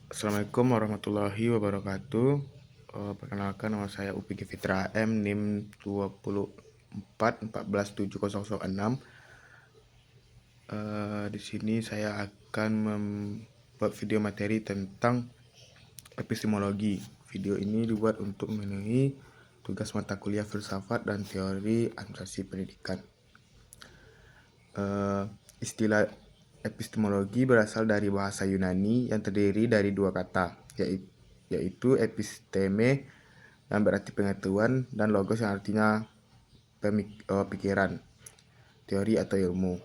Assalamualaikum warahmatullahi wabarakatuh. Perkenalkan, nama saya Upiki Fitra M, NIM 24 di sini saya akan membuat video materi tentang epistemologi. Video ini dibuat untuk memenuhi tugas mata kuliah filsafat dan teori administrasi pendidikan. Istilah epistemologi berasal dari bahasa Yunani yang terdiri dari dua kata, yaitu episteme yang berarti pengetahuan dan logos yang artinya pikiran, teori atau ilmu.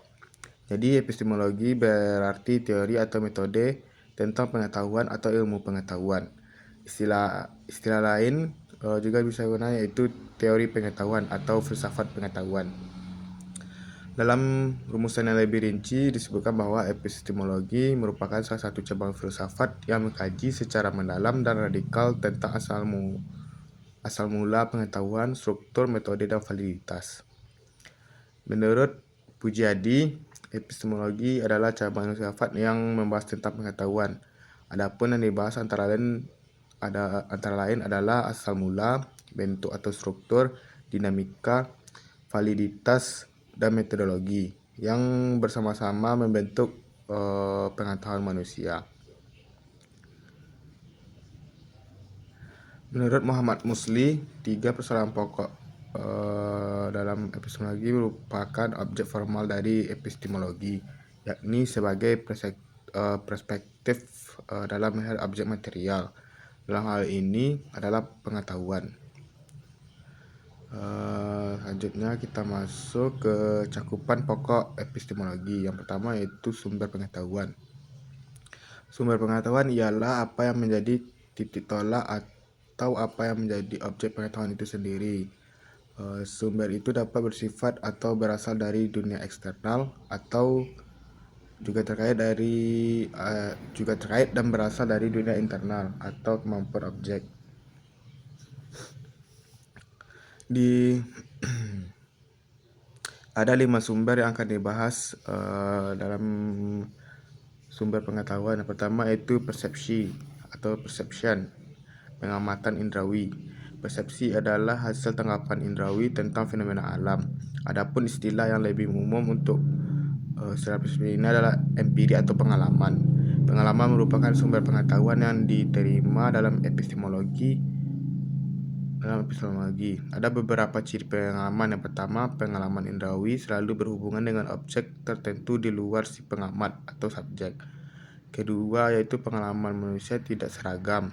Jadi epistemologi berarti teori atau metode tentang pengetahuan atau ilmu pengetahuan. Istilah lain juga bisa digunakan, yaitu teori pengetahuan atau filsafat pengetahuan. Dalam rumusan yang lebih rinci disebutkan bahwa epistemologi merupakan salah satu cabang filsafat yang mengkaji secara mendalam dan radikal tentang asal mula pengetahuan, struktur, metode, dan validitas. Menurut Pujiadi, epistemologi adalah cabang filsafat yang membahas tentang pengetahuan. Adapun yang dibahas antara lain adalah asal mula, bentuk atau struktur, dinamika, validitas, dan metodologi yang bersama-sama membentuk pengetahuan manusia. Menurut Muhammad Musli, 3 persoalan pokok dalam epistemologi merupakan objek formal dari epistemologi, yakni sebagai perspektif dalam melihat objek material. Dalam hal ini adalah pengetahuan. Selanjutnya kita masuk ke cakupan pokok epistemologi. Yang pertama yaitu sumber pengetahuan. Sumber pengetahuan ialah apa yang menjadi titik tolak atau apa yang menjadi objek pengetahuan itu sendiri. Sumber itu dapat bersifat atau berasal dari dunia eksternal atau juga terkait dan berasal dari dunia internal atau kemampuan objek. Ada 5 sumber yang akan dibahas dalam sumber pengetahuan. Yang pertama yaitu persepsi atau perception, pengamatan indrawi. Persepsi adalah hasil tanggapan indrawi tentang fenomena alam. Adapun istilah yang lebih umum untuk istilah persepsi ini adalah empiri atau pengalaman. Pengalaman merupakan sumber pengetahuan yang diterima dalam epistemologi. Ada beberapa ciri pengalaman. Yang pertama, pengalaman indrawi selalu berhubungan dengan objek tertentu di luar si pengamat atau subjek. Kedua, yaitu pengalaman manusia tidak seragam.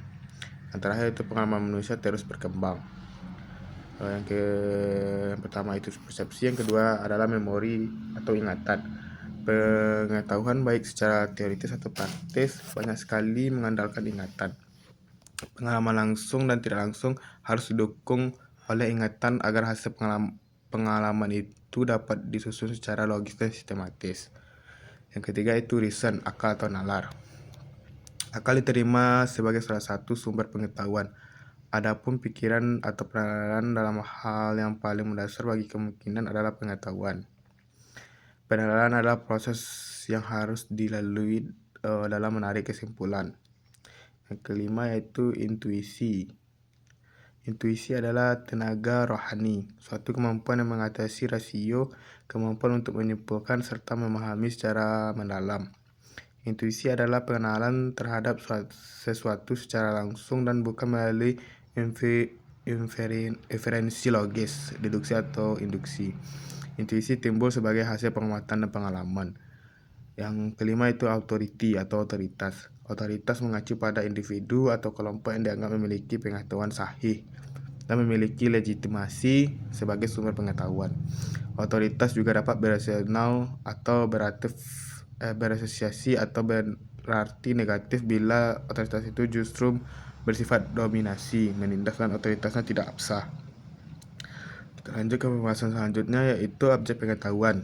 Yang terakhir, yaitu pengalaman manusia terus berkembang. Yang pertama itu persepsi, yang kedua adalah memori atau ingatan. Pengetahuan baik secara teoritis atau praktis banyak sekali mengandalkan ingatan. Pengalaman langsung dan tidak langsung harus didukung oleh ingatan agar hasil pengalaman itu dapat disusun secara logis dan sistematis. Yang ketiga itu reason, akal atau nalar. Akal diterima sebagai salah satu sumber pengetahuan. Adapun pikiran atau penalaran dalam hal yang paling mendasar bagi kemungkinan adalah pengetahuan. Penalaran adalah proses yang harus dilalui dalam menarik kesimpulan. Yang kelima yaitu intuisi. Intuisi adalah tenaga rohani, suatu kemampuan yang mengatasi rasio, kemampuan untuk menyimpulkan serta memahami secara mendalam. Intuisi adalah pengenalan terhadap sesuatu secara langsung dan bukan melalui inferensi logis, deduksi atau induksi. Intuisi timbul sebagai hasil pengamatan dan pengalaman. Yang kelima itu authority atau otoritas. Otoritas mengacu pada individu atau kelompok yang dianggap memiliki pengetahuan sahih dan memiliki legitimasi sebagai sumber pengetahuan. Otoritas juga dapat berasional atau berasosiasi atau berarti negatif bila otoritas itu justru bersifat dominasi, menindas dan otoritasnya tidak absah. Kita lanjut ke pembahasan selanjutnya yaitu objek pengetahuan.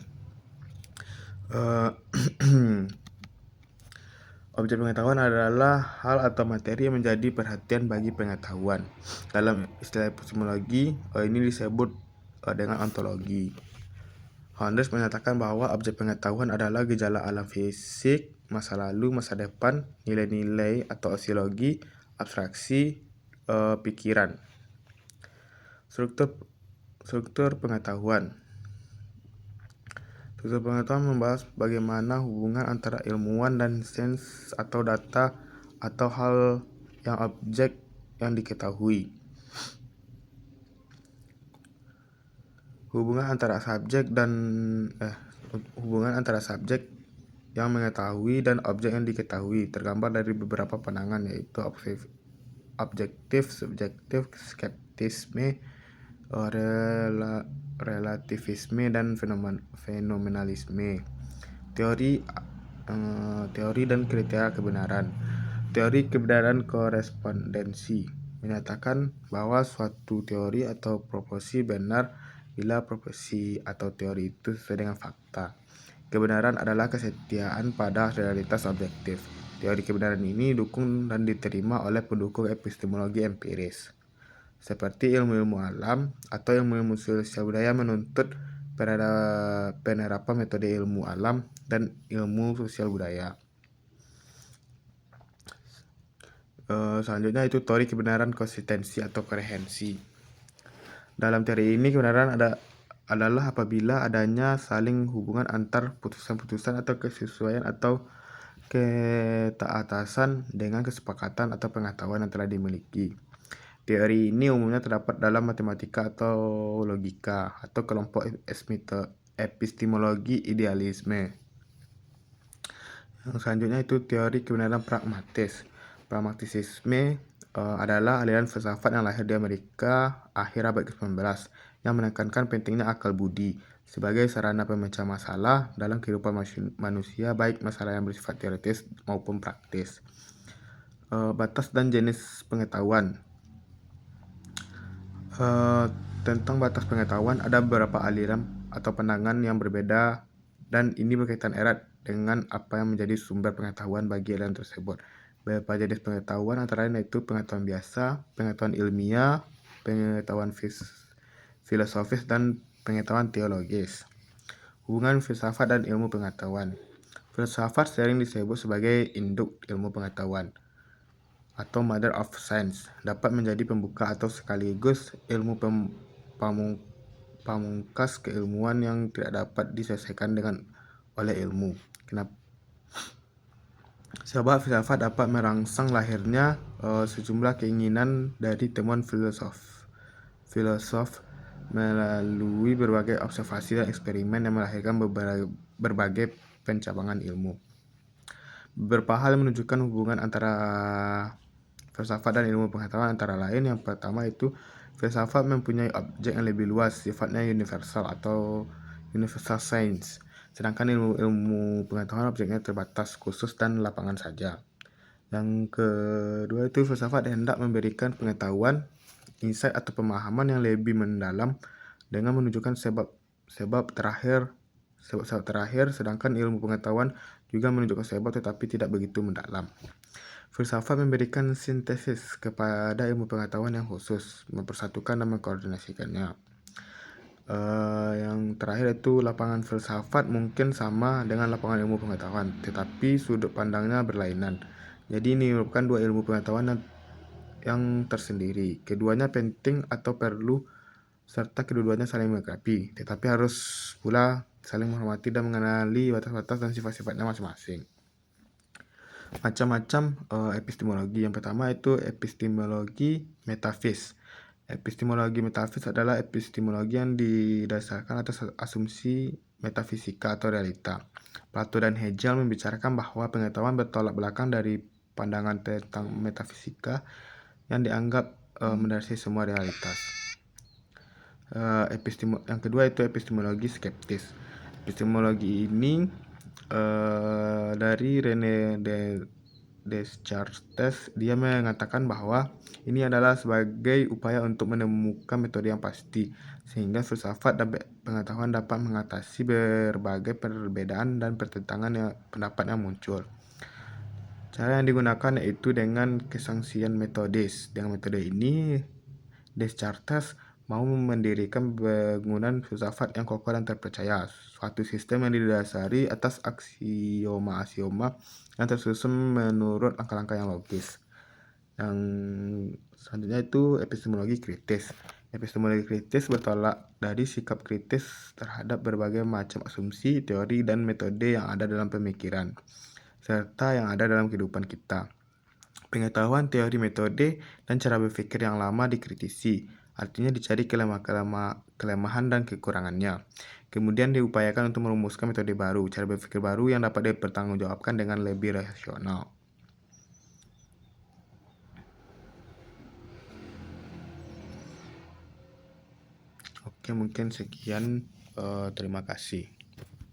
Objek pengetahuan adalah hal atau materi yang menjadi perhatian bagi pengetahuan. Dalam istilah epistemologi, ini disebut dengan ontologi. Hoanders menyatakan bahwa objek pengetahuan adalah gejala alam fisik masa lalu, masa depan, nilai-nilai atau sosiologi, abstraksi, pikiran. Struktur pengetahuan. Struktur pengetahuan membahas bagaimana hubungan antara ilmuwan dan sains atau data atau hal yang objek yang diketahui. Hubungan antara subjek yang mengetahui dan objek yang diketahui tergambar dari beberapa pandangan, yaitu objektif, subjektif, skeptisme, relativisme, dan fenomenalisme. Teori dan kriteria kebenaran. Teori kebenaran korespondensi menyatakan bahwa suatu teori atau proposi benar bila proposi atau teori itu sesuai dengan fakta. Kebenaran adalah kesetiaan pada realitas objektif. Teori kebenaran ini didukung dan diterima oleh pendukung epistemologi empiris, seperti ilmu-ilmu alam atau ilmu-ilmu sosial budaya menuntut penerapan metode ilmu alam dan ilmu sosial budaya. Selanjutnya itu teori kebenaran konsistensi atau koherensi. Dalam teori ini, kebenaran adalah apabila adanya saling hubungan antar putusan-putusan atau kesesuaian atau ketaatasan dengan kesepakatan atau pengetahuan yang telah dimiliki. Teori ini umumnya terdapat dalam matematika atau logika atau kelompok epistemologi idealisme. Yang selanjutnya itu teori kebenaran pragmatis. Pragmatisisme adalah aliran filsafat yang lahir di Amerika akhir abad ke-19 yang menekankan pentingnya akal budi sebagai sarana pemecah masalah dalam kehidupan manusia, baik masalah yang bersifat teoritis maupun praktis. Batas dan jenis pengetahuan. Tentang batas pengetahuan, ada beberapa aliran atau pandangan yang berbeda, dan ini berkaitan erat dengan apa yang menjadi sumber pengetahuan bagi aliran tersebut. Beberapa jenis pengetahuan antara lain yaitu pengetahuan biasa, pengetahuan ilmiah, pengetahuan filosofis, dan pengetahuan teologis. Hubungan filsafat dan ilmu pengetahuan. Filsafat sering disebut sebagai induk ilmu pengetahuan atau mother of science, dapat menjadi pembuka atau sekaligus ilmu pamungkas keilmuan yang tidak dapat diselesaikan oleh ilmu. Kenapa? Sebab filsafat dapat merangsang lahirnya sejumlah keinginan dari temuan filosof melalui berbagai observasi dan eksperimen yang melahirkan berbagai pencabangan ilmu. Beberapa hal menunjukkan hubungan antara filsafat dan ilmu pengetahuan, antara lain yang pertama itu filsafat mempunyai objek yang lebih luas, sifatnya universal atau universal science, sedangkan ilmu pengetahuan objeknya terbatas, khusus, dan lapangan saja. Yang kedua itu filsafat hendak memberikan pengetahuan, insight atau pemahaman yang lebih mendalam dengan menunjukkan sebab terakhir, sedangkan ilmu pengetahuan juga menunjukkan sebab tetapi tidak begitu mendalam. Filsafat memberikan sintesis kepada ilmu pengetahuan yang khusus, mempersatukan dan mengkoordinasikannya. Yang terakhir itu lapangan filsafat mungkin sama dengan lapangan ilmu pengetahuan, tetapi sudut pandangnya berlainan. Jadi ini merupakan dua ilmu pengetahuan yang tersendiri. Keduanya penting atau perlu, serta keduanya saling melengkapi, tetapi harus pula saling menghormati dan mengenali batas-batas dan sifat-sifatnya masing-masing. Macam-macam epistemologi. Yang pertama itu epistemologi metafis. Epistemologi metafis adalah epistemologi yang didasarkan atas asumsi metafisika atau realita. Plato dan Hegel membicarakan bahwa pengetahuan bertolak belakang dari pandangan tentang metafisika yang dianggap mendasari semua realitas. Yang kedua itu epistemologi skeptis. Epistemologi ini dari René Descartes. Dia mengatakan bahwa ini adalah sebagai upaya untuk menemukan metode yang pasti, sehingga filsafat dan pengetahuan dapat mengatasi berbagai perbedaan dan pertentangan pendapat yang muncul. Cara yang digunakan yaitu dengan kesangsian metodes. Dengan metode ini, Descartes mau mendirikan bangunan filsafat yang kokoh dan terpercaya, suatu sistem yang didasari atas aksioma-aksioma yang tersusun menurut langkah-langkah yang logis. Yang selanjutnya itu epistemologi kritis. Epistemologi kritis bertolak dari sikap kritis terhadap berbagai macam asumsi, teori, dan metode yang ada dalam pemikiran, serta yang ada dalam kehidupan kita. Pengetahuan, teori, metode, dan cara berpikir yang lama dikritisi, artinya dicari kelemahan dan kekurangannya. Kemudian diupayakan untuk merumuskan metode baru, cara berpikir baru yang dapat dipertanggungjawabkan dengan lebih rasional. Oke, mungkin sekian. Terima kasih.